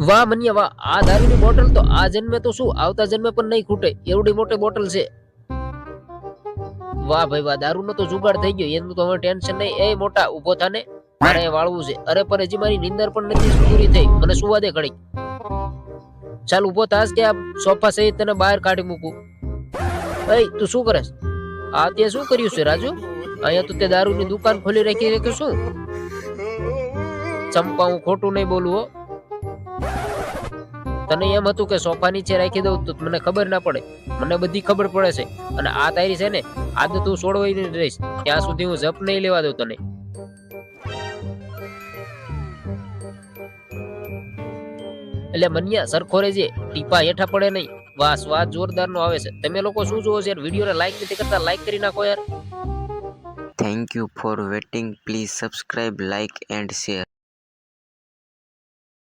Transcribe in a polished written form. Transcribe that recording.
વાહ મનિયા વાહ, આ દારૂની બોટલ તો આ જન્મે તો શું આવતા જન્મે પણ નહીં ખૂટે એવડી મોટી બોટલ છે. વાહ ભાઈ વાહ, દારૂનો તો જુગાડ થઈ ગયો, એનું તો હવે ટેન્શન નહીં. એ મોટા ઉભો થાને, મારે અહીંયા વાળવું છે. અરે પણ હજી મારી નીંદર પણ નથી પૂરી થઈ, મને સુવા દે ઘડી. ચાલ ઉભો થાસ કે આ સોફા સહિત તને બહાર કાઢી મૂકું. એય તું શું કરે? આ તે શું કર્યું છે રાજુ? અહીંયા તો તે દારૂની દુકાન ખોલી રાખી છે કે શું? ચંપા, હું ખોટું નહીં બોલું હો. તને એમ હતું કે સોફા નીચે રાખી દઉં તો મને ખબર ના પડે? મને બધી ખબર પડે છે. અને આ તારી છે ને આદત તું છોડવાઈ નહીં રહીશ ત્યાં સુધી હું જપ નહીં લેવા દઉં તને. એટલે મનિયા સરખો રેજે, ટીપા હેઠા પડે નહીં. વાહ, સ્વાદ જોરદાર નો આવે છે. તમે લોકો શું જોવો છો યાર? વિડીયોને લાઈક નથી કરતા, લાઈક કરી નાખો યાર. Thank you for waiting. Please subscribe, like and share.